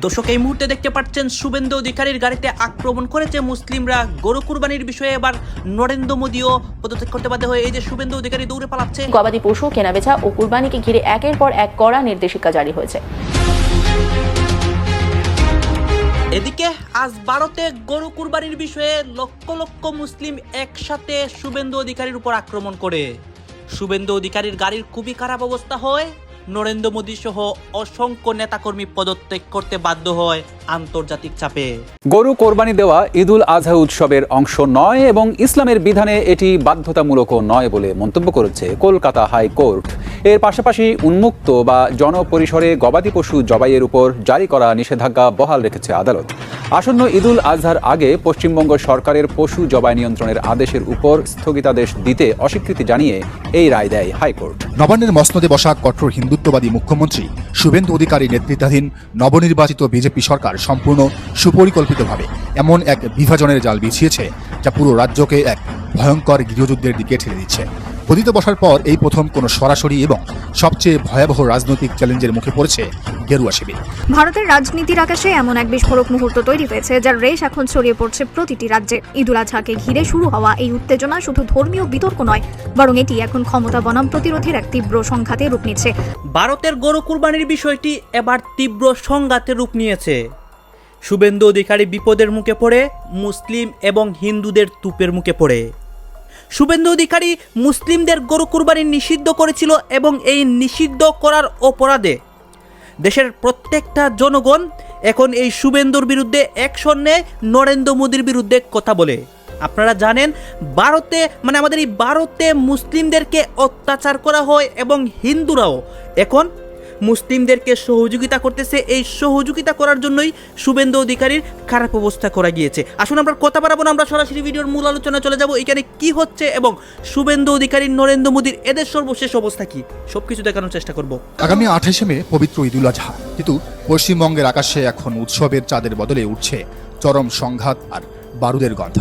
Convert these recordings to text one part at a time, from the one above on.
দর্শক এই মুহূর্তে দেখতে পাচ্ছেন শুভেন্দু অধিকারীর গাড়িতে আক্রমণ করেছে মুসলিমরা। গরু কুরবানির বিষয়ে এবার নরেন্দ্র মোদীও পদত্যাগ করতে বাধ্য হয়ে এই যে শুভেন্দু অধিকারী দৌড়ে পালাচ্ছে। গবাদি পশু কেনাবেচা ও কুরবানিকে ঘিরে একের পর এক কড়া নির্দেশিকা জারি হয়েছে। এদিকে আজ ভারতে গরু কুরবানির বিষয়ে লক্ষ লক্ষ মুসলিম একসাথে শুভেন্দু অধিকারীর উপর আক্রমণ করে। শুভেন্দু অধিকারীর গাড়ির খুবই খারাপ অবস্থা হয়। নরেন্দ্র মোদী সহ অসংখ্য নেতাকর্মী পদত্যাগ করতে বাধ্য হয় আন্তর্জাতিক চাপে। গরু কোরবানি দেওয়া ঈদুল আজহা উৎসবের অংশ নয় এবং ইসলামের বিধানে এটি বাধ্যতামূলকও নয় বলে মন্তব্য করেছে কলকাতা হাইকোর্ট। এর পাশাপাশি উন্মুক্ত বা জনপরিসরে গবাদি পশু জবাইয়ের উপর জারি করা নিষেধাজ্ঞা বহাল রেখেছে আদালত। আসন্ন ঈদুল আজহার আগে পশ্চিমবঙ্গ সরকারের পশু জবাই নিয়ন্ত্রণের আদেশের উপর স্থগিতাদেশ দিতে অস্বীকৃতি জানিয়ে এই রায় দেয় হাইকোর্ট। নবান্নের মসনদে বসা কঠোর হিন্দুত্ববাদী মুখ্যমন্ত্রী শুভেন্দু অধিকারী নেতৃত্বাধীন নবনির্বাচিত বিজেপি সরকার সম্পূর্ণ সুপরিকল্পিতভাবে এমন এক বিভাজনের জাল বিছিয়েছে যা পুরো রাজ্যকে এক ভয়ঙ্কর গৃহযুদ্ধের দিকে ঠেলে দিচ্ছে। গদিতে বসার পর এই প্রথম কোনো সরাসরি এবং সবচেয়ে ভয়াবহ রাজনৈতিক চ্যালেঞ্জের মুখে পড়েছে গেরুয়া শিবির। ভারতের রাজনীতির আকাশে এমন এক বিস্ফোরক মুহূর্ত তৈরি হয়েছে যার রেশ এখন ছড়িয়ে পড়ছে প্রতিটি রাজ্যে। ঈদুল আজহাকে ঘিরে শুরু হওয়া এই উত্তেজনা শুধু ধর্মীয় বিতর্ক নয়, বরং এটি এখন ক্ষমতা বনাম প্রতিরোধের এক তীব্র সংঘাতে রূপ নিচ্ছে। ভারতের গরু কুরবানির বিষয়টি এবার তীব্র সংঘাতে রূপ নিয়েছে। শুভেন্দু অধিকারী বিপদের মুখে পড়ে, মুসলিম এবং হিন্দুদের তুপের মুখে পড়ে। শুভেন্দু অধিকারী মুসলিমদের গরু কুরবানি নিষিদ্ধ করেছিল এবং এই নিষিদ্ধ করার অপরাধে দেশের প্রত্যেকটা জনগণ এখন এই শুভেন্দুর বিরুদ্ধে অ্যাকশন নেয়, নরেন্দ্র মোদীর বিরুদ্ধে কথা বলে। আপনারা জানেন ভারতে আমাদের এই ভারতে মুসলিমদেরকে অত্যাচার করা হয় এবং হিন্দুরাও এখন মুসলিমদেরকে সহযোগিতা করতেছে। এই সহযোগিতা করার জন্যই শুভেন্দু অধিকারীর খারাপ অবস্থা করা গিয়েছে। আসুন আমরা কথা বাড়াবো না, আমরা সরাসরি ভিডিওর মূল আলোচনা চলে যাব। এখানে কি হচ্ছে এবং শুভেন্দু অধিকারী নরেন্দ্র মোদীর এদের সর্বশেষ অবস্থা কি সবকিছু দেখানোর চেষ্টা করব। আগামী 28 মে পবিত্র ঈদুল আজহা, কিন্তু পশ্চিমবঙ্গের আকাশে এখন উৎসবের চাঁদের বদলে উঠছে চরম সংঘাত আর বারুদের গন্ধ।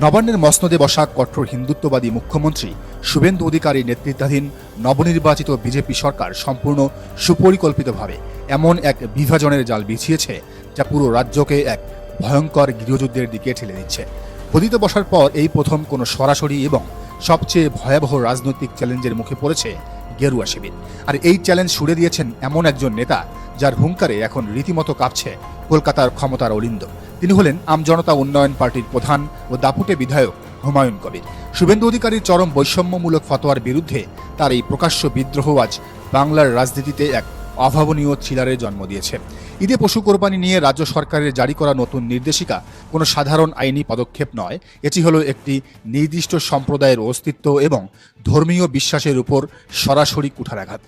নবান্নের মসনদে বসা কঠোর হিন্দুত্ববাদী মুখ্যমন্ত্রী শুভেন্দু অধিকারী নেতৃত্বাধীন নবনির্বাচিত বিজেপি সরকার সম্পূর্ণ সুপরিকল্পিতভাবে এমন এক বিভাজনের জাল বিছিয়েছে যা পুরো রাজ্যকে এক ভয়ঙ্কর গৃহযুদ্ধের দিকে ঠেলে দিচ্ছে। গদিতে বসার পর এই প্রথম কোনো সরাসরি এবং সবচেয়ে ভয়াবহ রাজনৈতিক চ্যালেঞ্জের মুখে পড়েছে গেরুয়া শিবির। আর এই চ্যালেঞ্জ ছুড়ে দিয়েছেন এমন একজন নেতা যার হুঙ্কারে এখন রীতিমতো কাঁপছে কলকাতার ক্ষমতার অলিন্দ। তিনি হলেন আমজনতা উন্নয়ন পার্টির প্রধান ও দাপুটে বিধায়ক হুমায়ুন কবির। শুভেন্দু অধিকারীর চরম বৈষম্যমূলক ফতোয়ার বিরুদ্ধে তার এই প্রকাশ্য বিদ্রোহ আজ বাংলার রাজনীতিতে এক অভাবনীয় থ্রিলারের জন্ম দিয়েছে। ঈদে পশু কোরবানি নিয়ে রাজ্য সরকারের জারি করা নতুন নির্দেশিকা কোনো সাধারণ আইনি পদক্ষেপ নয়, এটি হলো একটি নির্দিষ্ট সম্প্রদায়ের অস্তিত্ব এবং ধর্মীয় বিশ্বাসের উপর সরাসরি কুঠারাঘাত।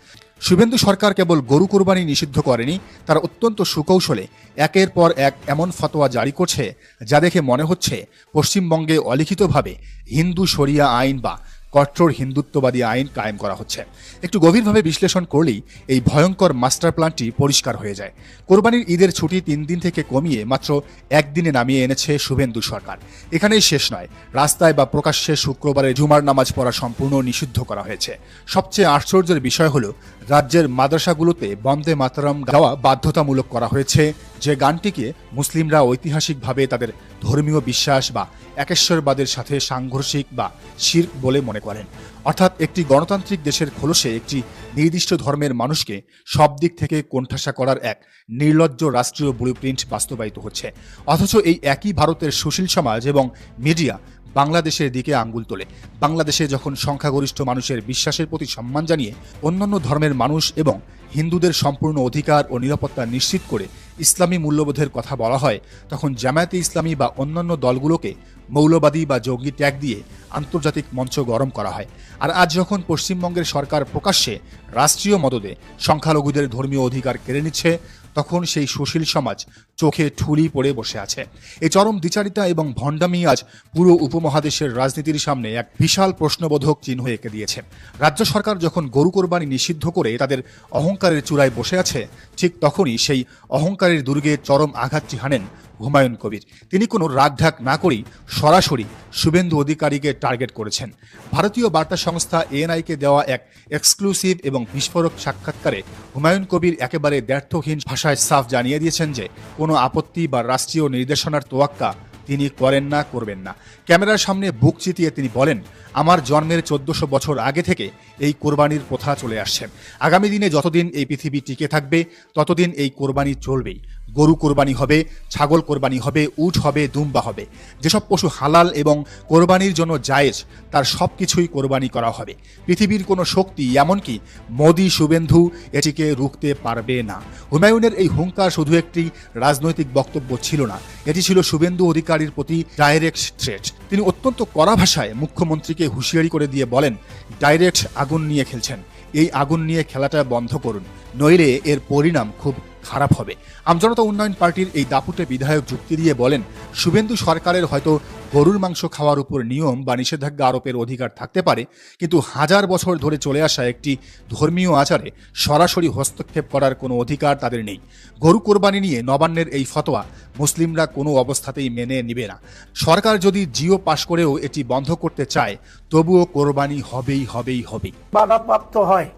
শুভেন্দু সরকার কেবল গরু কোরবানি নিষিদ্ধ করেনি, তারা অত্যন্ত সুকৌশলে একের পর এক এমন ফতোয়া জারি করছে যা দেখে মনে হচ্ছে পশ্চিমবঙ্গে অলিখিতভাবে হিন্দু শরিয়া আইন বা কঠোর হিন্দুত্ববাদী আইন কায়েম করা হচ্ছে। একটু গভীরভাবে বিশ্লেষণ করলেই এই ভয়ঙ্কর মাস্টার প্ল্যানটি পরিষ্কার হয়ে যায়। কোরবানির ঈদের ছুটি 3 দিন থেকে কমিয়ে মাত্র 1 দিনে নামিয়ে এনেছে শুভেন্দু সরকার। এখানেই শেষ নয়, রাস্তায় বা প্রকাশ্যে শুক্রবারে জুমার নামাজ পড়া সম্পূর্ণ নিষিদ্ধ করা হয়েছে। সবচেয়ে আশ্চর্যের বিষয় হলো রাজ্যের মাদ্রাসাগুলোতে বন্দে মাতরম গাওয়া বাধ্যতামূলক করা হয়েছে, যে গানটিকে মুসলিমরা ঐতিহাসিকভাবে তাদের ধর্মীয় বিশ্বাস বা একেশ্বরবাদের সাথে সাংঘর্ষিক বা শিরক বলে মনে করেন। অর্থাৎ একটি গণতান্ত্রিক দেশের খোলসে একটি নির্দিষ্ট ধর্মের মানুষকে সব দিক থেকে কোণঠাসা করার এক নির্লজ্জ রাষ্ট্রীয় ব্লুপ্রিন্ট বাস্তবায়িত হচ্ছে। অথচ এই একই ভারতের সুশীল সমাজ এবং মিডিয়া বাংলাদেশের দিকে আঙ্গুল তোলে। বাংলাদেশে যখন সংখ্যাগরিষ্ঠ মানুষের বিশ্বাসের প্রতি সম্মান জানিয়ে অন্যান্য ধর্মের মানুষ এবং হিন্দুদের সম্পূর্ণ অধিকার ও নিরাপত্তা নিশ্চিত করে ইসলামী মূল্যবোধের কথা বলা হয়, তখন জামায়াতে ইসলামী বা অন্যান্য দলগুলোকে মৌলবাদী বা জঙ্গি ট্যাগ দিয়ে আন্তর্জাতিক মঞ্চ গরম করা হয়। আর আজ যখন পশ্চিমবঙ্গের সরকার প্রকাশ্যে রাষ্ট্রীয় মদদে সংখ্যালঘুদের ধর্মীয় অধিকার কেড়ে নিচ্ছে, তখন সেই সুশীল সমাজ চোখে ঠুলি পড়ে বসে আছে। এই চরম দ্বিচারিতা এবং ভণ্ডামি আজ পুরো উপমহাদেশের রাজনীতির সামনে এক বিশাল প্রশ্নবোধক চিহ্ন এঁকে দিয়েছে। রাজ্য সরকার যখন গরু কোরবানি নিষিদ্ধ করে তাদের অহংকারের চূড়ায় বসে আছে, ঠিক তখনই সেই অহংকারের দুর্গে চরম আঘাতটি হানেন হুমায়ুন কবির। তিনি কোনো রাগঢাক না করেই সরাসরি শুভেন্দু অধিকারীকে টার্গেট করেছেন। ভারতীয় বার্তা সংস্থা এএনআইকে দেওয়া এক এক্সক্লুসিভ এবং বিস্ফোরক সাক্ষাৎকারে হুমায়ুন কবির একেবারে দ্ব্যর্থহীন ভাষায় ভাষায় সাফ জানিয়ে দিয়েছেন যে কোনো আপত্তি বা রাষ্ট্রীয় নির্দেশনার তোয়াক্কা তিনি করেন না, করবেন না। ক্যামেরার সামনে বুক চিতিয়ে তিনি বলেন, আমার জন্মের 1400 বছর আগে থেকে এই কোরবানির প্রথা চলে আসছে। আগামী দিনে যতদিন এই পৃথিবী টিকে থাকবে ততদিন এই কোরবানি চলবেই। গরু কোরবানি হবে, ছাগল কোরবানি হবে, উট হবে, দুম্বা হবে। যেসব পশু হালাল এবং কোরবানির জন্য জায়েজ তার সব কিছুই কোরবানি করা হবে। পৃথিবীর কোনো শক্তি, এমনকি মোদি শুভেন্দু এটিকে রুখতে পারবে না। হুমায়ুনের এই হুঙ্কার শুধু একটি রাজনৈতিক বক্তব্য ছিল না, এটি ছিল শুভেন্দু অধিকারীর প্রতি ডাইরেক্ট থ্রেট। তিনি অত্যন্ত কড়া ভাষায় মুখ্যমন্ত্রীকে হুঁশিয়ারি করে দিয়ে বলেন, ডাইরেক্ট আগুন নিয়ে খেলছেন, এই আগুন নিয়ে খেলাটা বন্ধ করুন, নইলে এর পরিণাম খুব খারাপ হবে। আমজনতা উন্নয়ন পার্টির এই দাপুটে বিধায়ক যুক্তি দিয়ে বলেন, শুভেন্দু সরকারের হয়তো গরুর মাংস খাওয়ার উপর নিয়ম বা নিষেধাজ্ঞা আরোপের অধিকার থাকতে পারে, কিন্তু হাজার বছর ধরে চলে আসা একটি ধর্মীয় আচারে সরাসরি হস্তক্ষেপ করার কোনো অধিকার তাদের নেই। গরু কোরবানি নিয়ে নবান্নের এই ফতোয়া মুসলিমরা কোনো অবস্থাতেই মেনে নিবে না। সরকার যদি জিও পাশ করেও এটি বন্ধ করতে চায়, তবুও কোরবানি হবেই হবেই হবেই। বাধাপ্রাপ্ত হয়,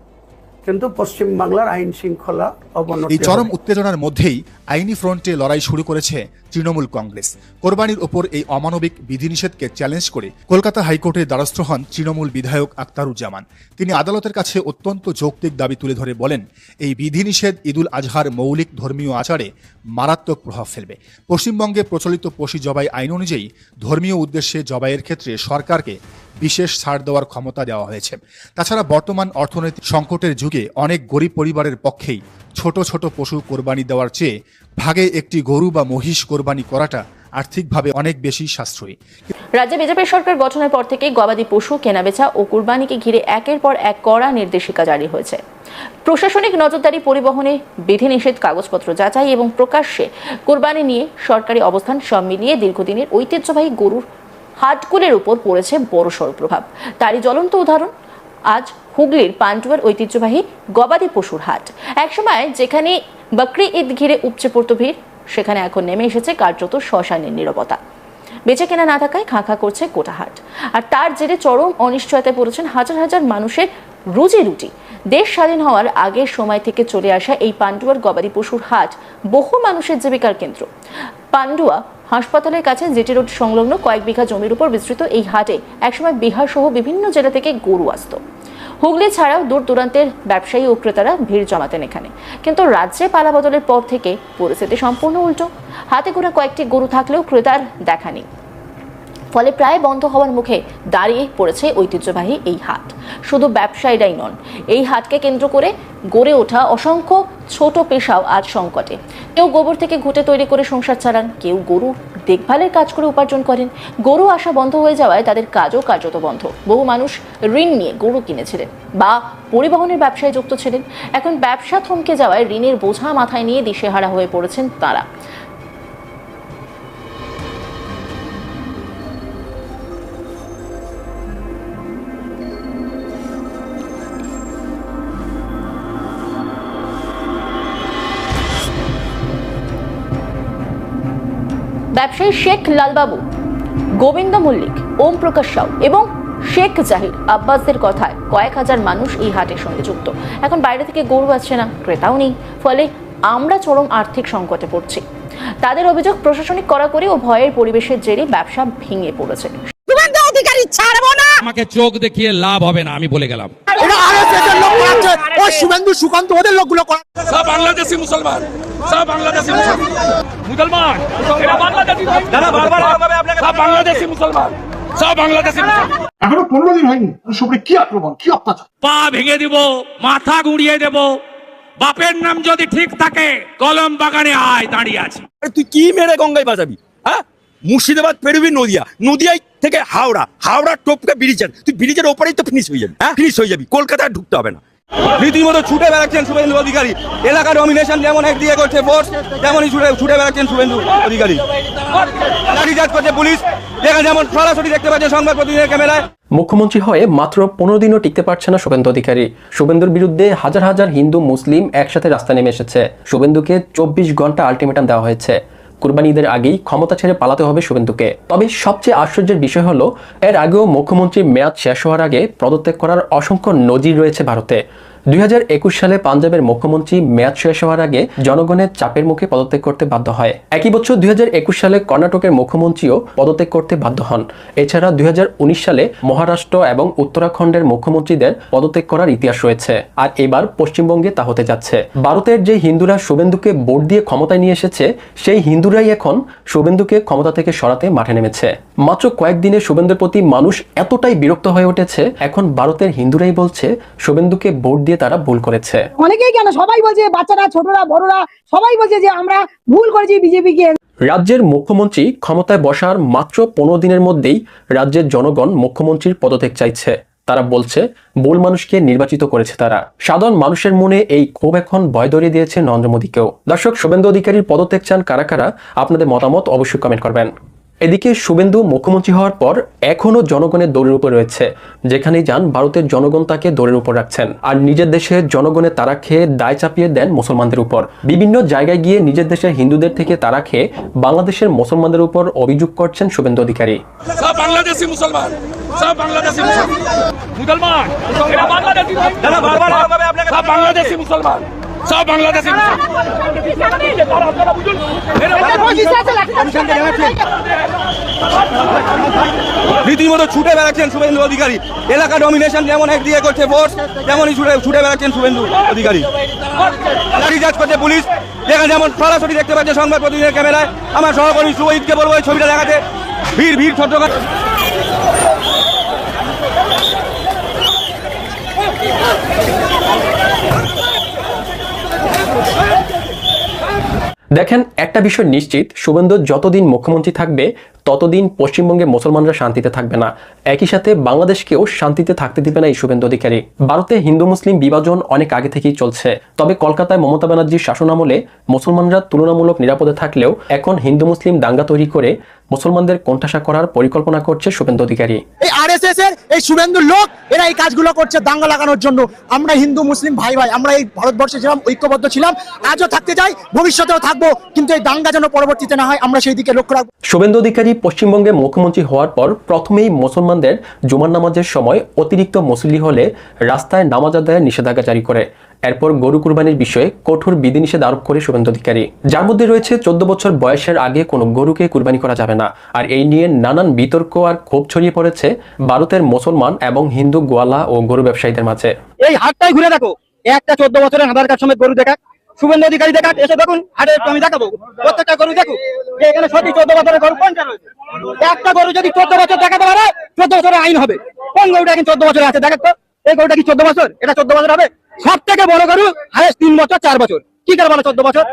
কিন্তু পশ্চিমবাংলার আইন শৃঙ্খলা অবনতি। এই চরম উত্তেজনার মধ্যেই আইনি ফ্রন্টে লড়াই শুরু করেছে তৃণমূল কংগ্রেস। কোরবানির ওপর এই অমানবিক বিধিনিষেধকে চ্যালেঞ্জ করে কলকাতা হাইকোর্টের দ্বারস্থ হন তৃণমূল বিধায়ক আখতারুজ্জামান। তিনি আদালতের কাছে অত্যন্ত যৌক্তিক দাবি তুলে ধরে বলেন, এই বিধিনিষেধ ঈদুল আজহার মৌলিক ধর্মীয় আচারে মারাত্মক প্রভাব ফেলবে। পশ্চিমবঙ্গে প্রচলিত পশু জবাই আইন অনুযায়ী ধর্মীয় উদ্দেশ্যে জবাইয়ের ক্ষেত্রে সরকারকে বিশেষ ছাড় দেওয়ার ক্ষমতা দেওয়া হয়েছে। তাছাড়া বর্তমান অর্থনৈতিক সংকটের যুগে অনেক গরিব পরিবারের পক্ষেই ছোট ছোট পশু কোরবানি দেওয়ার চেয়ে ভাগে একটি গরু বা মহিষ কোরবানি করাটা আর্থিকভাবে অনেক বেশি সাশ্রয়ী। রাজ্যে বিজেপি সরকার গঠনের পর থেকে গবাদি পশু কেনাবেচা ও কুরবানিকে ঘিরে একের পর এক কড়া নির্দেশিকা জারি হয়েছে। প্রশাসনিক নজরদারি, পরিবহনে বিধিনিষেধ, কাগজপত্র যাচাই এবং প্রকাশ্যে কোরবানি নিয়ে সরকারি অবস্থান সব মিলিয়ে দীর্ঘদিনের ঐতিহ্যবাহী গরুর হাটগুলির উপর পড়েছে বড়সড় প্রভাব। তারই জ্বলন্ত উদাহরণ আজ হুগলির পান্ডুয়ার ঐতিহ্যবাহী গবাদি পশুর হাট। একসময় যেখানে বকরি ঈদ ঘিরে উপচে পড়তো ভিড়, সেখানে এখন নেমে এসেছে কার্যত শ্মশানের নীরবতা। বেচে কেনা না থাকায় খাঁ খাঁ করছে গোটা হাট, আর তার জেরে চরম অনিশ্চয়তায় পড়েছেন হাজার হাজার মানুষের রুজি রুটি। দেশ স্বাধীন হওয়ার আগের সময় থেকে চলে আসা এই পান্ডুয়ার গবাদি পশুর হাট বহু মানুষের জীবিকার কেন্দ্র। পান্ডুয়া হাসপাতালের কাছে জিটি রোড সংলগ্ন কয়েক বিঘা জমির উপর বিস্তৃত এই হাটে একসময় বিহার সহ বিভিন্ন জেলা থেকে গরু আসতো। হুগলি ছাড়াও দূর দূরান্তের ব্যবসায়ী ও ক্রেতারা ভিড় জমাতেন এখানে। কিন্তু রাজ্যে পালাবদলের পর থেকে পরিস্থিতি সম্পূর্ণ উল্টো। হাতে গোনা কয়েকটি গরু থাকলেও ক্রেতার দেখা নেই, ফলে প্রায় বন্ধ হওয়ার মুখে দাঁড়িয়ে পড়েছে ঐতিহ্যবাহী এই হাট। শুধু ব্যবসায়ীরাই নন, এই হাটকে কেন্দ্র করে গড়ে ওঠা অসংখ্য ছোট পেশাও আজ সংকটে। কেউ গোবর থেকে ঘুঁটে তৈরি করে সংসার চালান, কেউ গরু দেখভালের কাজ করে উপার্জন করেন। গরু আসা বন্ধ হয়ে যাওয়ায় তাদের কাজও কার্যত বন্ধ। বহু মানুষ ঋণ নিয়ে গরু কিনেছিলেন বা পরিবহনের ব্যবসায় যুক্ত ছিলেন। এখন ব্যবসা থমকে যাওয়ায় ঋণের বোঝা মাথায় নিয়ে দিশেহারা হয়ে পড়েছেন তারা। ব্যবসায়ী শেখ লালবাবু, গোবিন্দ মল্লিক, ওম প্রকাশ সাউ এবং শেখ জাহির আব্বাসদের কথায় কয়েক হাজার মানুষ এই হাটের সঙ্গে যুক্ত। এখন বাইরে থেকে গরু আসছে না, ক্রেতাও নেই, ফলে আমরা চরম আর্থিক সংকটে পড়ছি। তাদের অভিযোগ, প্রশাসনিক কড়াকড়ি ও ভয়ের পরিবেশের জেরে ব্যবসা ভেঙে পড়েছে। আমাকে চোখ দেখিয়ে লাভ হবে না, আমি বলে গেলাম। সব বাংলাদেশি মুসলমান, সব বাংলাদেশি মুসলমান, এরা বাংলাদেশি, সব বাংলাদেশি মুসলমান, সব বাংলাদেশি মুসলমান। এখনো 15 দিন হয়নি, সবরে কি আক্রমণ, কি অত্যাচার! পা ভেঙে দিব, মাথা গুঁড়িয়ে দেব। বাপের নাম যদি ঠিক থাকে, কলম বাগানে আয় দাঁড়িয়ে আছে। তুই কি মেরে গঙ্গায় বাজাবি? হ্যাঁ, মুর্শিদাবাদ পেরবি নদিয়া, নদিয়ায় থেকে হাওড়া, হাওড়া টপকে ব্রিজের, তুই ব্রিজের ওপরেই তো ফিনিশ হয়ে যাবি। হ্যাঁ, ফিনিশ হয়ে যাবি, কলকাতায় ঢুকতে হবে না। রীতিমতো ছুটে বেড়াচ্ছেন শুভেন্দু অধিকারী। এলাকা ডমিনেশন যেমন একদিকে করছে ফোর্স, তেমনই ছুটে বেড়াচ্ছেন শুভেন্দু অধিকারী। লাঠিচার্জ করছে পুলিশ, যেমন সরাসরি দেখতে পাচ্ছে সংবাদ প্রতিনিধির ক্যামেরায়। মুখ্যমন্ত্রী হয়ে মাত্র 15 দিনও টিকতে পারছে না শুভেন্দু অধিকারী। শুভেন্দুর বিরুদ্ধে হাজার হাজার হিন্দু মুসলিম একসাথে রাস্তা নেমে এসেছে। শুভেন্দুকে 24 ঘন্টা আলটিমেটাম দেওয়া হয়েছে। কুরবানি ঈদের আগেই ক্ষমতা ছেড়ে পালাতে হবে শুভেন্দুকে। তবে সবচেয়ে আশ্চর্যের বিষয় হলো, এর আগেও মুখ্যমন্ত্রীর মেয়াদ শেষ হওয়ার আগে পদত্যাগ করার অসংখ্য নজির রয়েছে ভারতে। 2021 সালে পাঞ্জাবের মুখ্যমন্ত্রী মেয়াদ শেষ হওয়ার আগে জনগণের চাপের মুখে পদত্যাগ করতে বাধ্য হয়। একই বছর 2021 সালে কর্ণাটকের মুখ্যমন্ত্রীও পদত্যাগ করতে বাধ্য হন। এছাড়া 2019 সালে মহারাষ্ট্র এবং উত্তরাখণ্ডের মুখ্যমন্ত্রীদের পদত্যাগ করার ইতিহাস রয়েছে। আর এবার পশ্চিমবঙ্গে তা হতে যাচ্ছে। ভারতের যে হিন্দুরা শুভেন্দুকে ভোট দিয়ে ক্ষমতায় নিয়ে এসেছে, সেই হিন্দুরাই এখন শুভেন্দুকে ক্ষমতা থেকে সরাতে মাঠে নেমেছে। মাত্র কয়েকদিনে শুভেন্দুর প্রতি মানুষ এতটাই বিরক্ত হয়ে উঠেছে, এখন ভারতের হিন্দুরাই বলছে শুভেন্দুকে ভোট দিয়ে তারা ভুল করেছে। অনেকেই কেন সবাই বলছে, বাচ্চারা, ছোটরা, বড়রা সবাই বলছে যে আমরা ভুল করেছি বিজেপিকে। রাজ্যের মুখ্যমন্ত্রী ক্ষমতায় বসার মাত্র 15 দিনের মধ্যেই রাজ্যের জনগণ মুখ্যমন্ত্রীর পদত্যাগ চাইছে। তারা বলছে ভুল মানুষকে নির্বাচিত করেছে তারা। সাধারণ মানুষের মনে এই ক্ষোভ এখন ভয় ধরিয়ে দিয়েছে নরেন্দ্র মোদীকেও। দর্শক, শুভেন্দু অধিকারীর পদত্যাগ চান কারা কারা? আপনাদের মতামত অবশ্যই কমেন্ট করবেন। এদিকে শুভেন্দু মুখ্যমন্ত্রী হওয়ার পর এখনো জনগণের দৌড়ের উপর রয়েছে। যেখানেই যান ভারতের জনগণ তাকে দৌড়ের উপর রাখছেন, আর নিজের দেশে জনগণের তারা খেয়ে দায় চাপিয়ে দেন মুসলমানদের উপর। বিভিন্ন জায়গায় গিয়ে নিজের দেশের হিন্দুদের থেকে তারা খেয়ে বাংলাদেশের মুসলমানদের উপর অভিযোগ করছেন শুভেন্দু অধিকারী। সব বাংলাদেশি মুসলমান, সব বাংলাদেশি মুসলমান, এরা বাংলাদেশি ভাই, দাদা বারবার হবে আপনাকে, সব বাংলাদেশি মুসলমান, সব বাংলাদেশি রীতিমতো ছুটে বেড়াচ্ছেন শুভেন্দু অধিকারী। এলাকা ডমিনেশন যেমন একদিকে করছে ফোর্স, তেমনই ছুটে বেড়াচ্ছেন শুভেন্দু অধিকারী। লাঠিচার্জ করছে পুলিশ, যেখানে যেমন সরাসরি দেখতে পাচ্ছে সংবাদ প্রতিনিধির ক্যামেরায়। আমার সহকর্মী শুভজিৎকে বলবো এই ছবিটা দেখাতে। ভিড় ছোট। দেখেন, একটা বিষয় নিশ্চিত, শুভেন্দু যতদিন মুখ্যমন্ত্রী থাকবে ততদিন পশ্চিমবঙ্গে মুসলমানরা শান্তিতে থাকবে না। একই সাথে বাংলাদেশকেও শান্তিতে থাকতে দিবে না এই শুভেন্দু অধিকারী। ভারতে হিন্দু মুসলিম বিভাজন অনেক আগে থেকেই চলছে। তবে কলকাতায় মমতা ব্যানার্জির শাসনামলে মুসলমানরা তুলনামূলক নিরাপদে থাকলেও এখন হিন্দু মুসলিম দাঙ্গা তৈরি করে মুসলমানদের কোণঠাসা করার পরিকল্পনা করছে শুভেন্দু অধিকারী। এই আরএসএস এর এই শুভেন্দুর লোক, এরা এই কাজগুলো করছে দাঙ্গা লাগানোর জন্য। আমরা হিন্দু মুসলিম ভাই আমরা এই ভারতবর্ষে ছিলাম, ঐক্যবদ্ধ ছিলাম, আজও থাকতে চাই, ভবিষ্যতেও থাকবো, কিন্তু এই দাঙ্গা যেন পরবর্তীতে না হয়, আমরা সেই দিকে লক্ষ্য রাখবো। শুভেন্দু অধিকারী পশ্চিমবঙ্গে মুখ্যমন্ত্রী হওয়ার পর প্রথমেই মুসলমানদের জুমার নামাজের সময় অতিরিক্ত মুসল্লি হলে রাস্তায় নামাজ আদায়ের নিষেধাজ্ঞা জারি করে। এরপর গরু কুরবানির বিষয়ে কঠোর বিধিনিষেধ আরোপ করে শুভেন্দু অধিকারী, যার মধ্যে রয়েছে 14 বছর বয়সের আগে কোনো গরুকে কুরবানি করা যাবে না। আর এই নিয়ে নানান বিতর্ক আর ক্ষোভ ছড়িয়ে পড়েছে ভারতের মুসলমান এবং হিন্দু গোয়ালা ও গরু ব্যবসায়ীদের মাঝে। এই হাটটাই ঘুরে দেখো, একটা 14 বছরের আধার কার্ড সমেত গরু দেখা, শুভেন্দু অধিকারী দেখা, এসে দেখুন হাটে, আমি দেখাবো প্রত্যেকটা গরু দেখুন যে এখানে সত্যি 14 বছরের গরু কোনটা রয়েছে। একটা গরু যদি 14 বছর দেখাতে পারে 14 বছরের আইন হবে। কোন গরুটা এখন 14 বছর আছে দেখেন তো, এই গরুটা কি 14 বছর? এটা 14 বছর হবে? সব থেকে বড় গরু হায়েস্ট 3 বছর 4 বছর। কি করে বলে 14 বছর?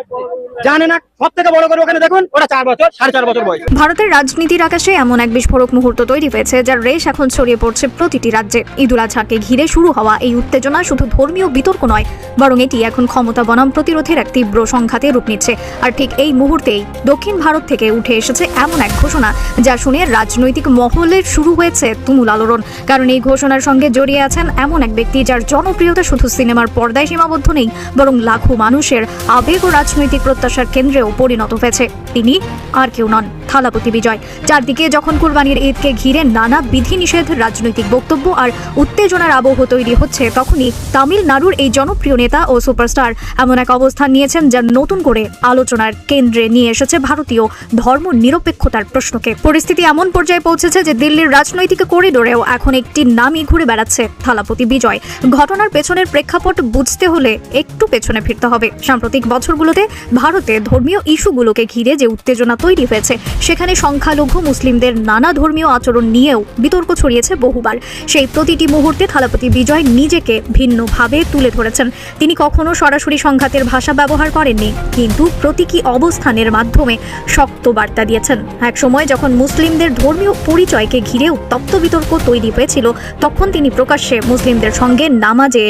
জানে না। সব থেকে বড় গরু ওখানে দেখুন, ওটা 4 বছর 4.5 বছর বয়স। ভারতের রাজনীতির আকাশে এমন এক বিস্ফোরক মুহূর্ত তৈরি হয়েছে, যার রেশ এখন ছড়িয়ে পড়ছে প্রতিটি রাজ্যে। ঈদুল আজহাকে ঘিরে শুরু হওয়া এই উত্তেজনা শুধু ধর্মীয় বিতর্ক নয়, বরং এটি এখন ক্ষমতা বনাম প্রতিরোধের এক তীব্র সংঘাতে রূপ নিচ্ছে। আর ঠিক এই মুহূর্তেই দক্ষিণ ভারত থেকে উঠে এসেছে এমন এক ঘোষণা, যা শুনে রাজনৈতিক মহলের শুরু হয়েছে তুমুল আলোড়ন। কারণ এই ঘোষণার সঙ্গে জড়িয়ে আছেন এমন এক ব্যক্তি, যার জনপ্রিয়তা শুধু সিনেমার পর্দায় সীমাবদ্ধ নেই, বরং লাখো মানুষের আবেগ ও রাজনৈতিক প্রত্যাশার কেন্দ্রেও পরিণত হয়েছে। তিনি আর কেউ নন, থালাপতি বিজয়। চারদিকে যখন কুরবানির ঈদকে ঘিরে নানা বিধিনিষেধ, রাজনৈতিক বক্তব্য আর উত্তেজনার আবহ তৈরি হচ্ছে, তখনই তামিলনাড়ুর এই জনপ্রিয় নেতা ও সুপারস্টার এমন এক অবস্থান নিয়েছেন, যা নতুন করে আলোচনার কেন্দ্রে নিয়ে এসেছে ভারতীয় ধর্ম নিরপেক্ষতার প্রশ্নকে। পরিস্থিতি এমন পর্যায়ে পৌঁছেছে যে দিল্লির রাজনৈতিক করিডোরেও এখন একটি নামই ঘুরে বেড়াচ্ছে, থালাপতি বিজয়। ঘটনার পেছনের প্রেক্ষাপট বুঝতে হলে একটু পেছনে ফিরতে হবে। সাম্প্রতিক বছরগুলোতে ভারতে ধর্মীয় ইস্যুগুলোকে ঘিরে যে উত্তেজনা তৈরি হয়েছে, সেখানে সংখ্যালঘু মুসলিমদের নানা ধর্মীয় আচরণ নিয়েও বিতর্ক ছড়িয়েছে বহুবার। সেই প্রতিটি মুহূর্তে থালাপতি বিজয় নিজেকে ভিন্নভাবে তুলে ধরেছেন। তিনি কখনো সরাসরি সংঘাতের ভাষা ব্যবহার করেননি, কিন্তু প্রতীকী অবস্থানের মাধ্যমে শক্ত বার্তা দিয়েছেন। এক সময় যখন মুসলিমদের ধর্মীয় পরিচয়কে ঘিরে উত্তপ্ত বিতর্ক তৈরি হয়েছিল, তখন তিনি প্রকাশ্যে মুসলিমদের সঙ্গে নামাজে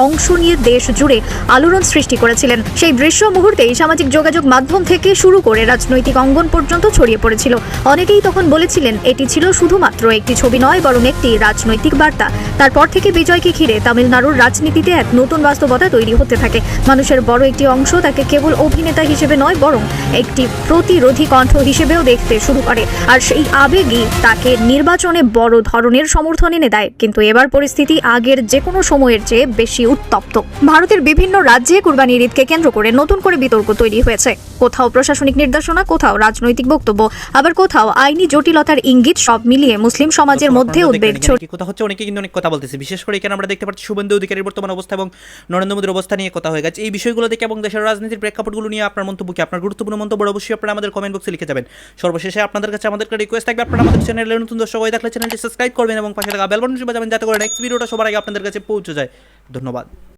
অংশ নিয়ে দেশ জুড়ে আলোড়ন সৃষ্টি করেছিলেন। সেই দৃশ্য মুহূর্তেই সামাজিক যোগাযোগ মাধ্যম থেকে শুরু করে রাজনৈতিক অঙ্গন পর্যন্ত ছড়িয়ে পড়েছিল। অনেকেই তখন বলেছিলেন এটি ছিল শুধুমাত্র একটি ছবি নয়, বরং একটি রাজনৈতিক বার্তা। তারপর থেকে বিজয়কে ঘিরে তামিলনাড়ুর রাজনীতিতে এক নতুন বাস্তবতা তৈরি হতে থাকে। মানুষের বড় একটি অংশ তাকে কেবল অভিনেতা হিসেবে নয়, বরং একটি প্রতিরোধী কণ্ঠ হিসেবেও দেখতে শুরু করে। আর সেই আবেগই তাকে নির্বাচনে বড় ধরনের সমর্থন এনে দেয়। কিন্তু এবার পরিস্থিতি আগের যে কোনো সময়ের চেয়ে বেশি উত্তপ্ত। ভারতের বিভিন্ন রাজ্যে কুরবানির ঈদকে কেন্দ্র করে নতুন করে বিতর্ক তৈরি হয়েছে। কোথাও প্রশাসনিক নির্দেশনা, কোথাও রাজনৈতিক বক্তব্য, আবার কোথাও আইনি জটিলতার ইঙ্গিত। সব মিলিয়ে মুসলিম সমাজের মধ্যে উদ্বেগ ছড়িয়ে। কথা হচ্ছে অনেকে কিন্তু অনেক কথা বলতেছে, বিশেষ করে এখানে আমরা দেখতে পাচ্ছি শুভেন্দু অধিকারীর বর্তমান অবস্থা এবং নরেন্দ্র মোদীর অবস্থা নিয়ে কথা হয়ে গেছে। এই বিষয়গুলো দেখে এবং দেশের রাজনীতির প্রেক্ষাপটগুলো নিয়ে আপনার মন্তব্য কি? আপনার গুরুত্বপূর্ণ মন্তব্য অবশ্যই আপনারা আমাদের কমেন্ট বক্সে লিখে যাবেন। সর্বশেষে আপনাদের কাছে আমাদের রিকোয়েস্ট থাকবে, আপনারা আমাদের চ্যানেলে নতুন দর্শক হয়ে থাকলে চ্যানেলটি সাবস্ক্রাইব করবেন এবং পাশে থাকা বেল বাটনটি বাজাবেন, যাতে করে নেক্সট ভিডিওটা সবার আগে আপনাদের কাছে পৌঁছে যায়। ধন্যবাদ।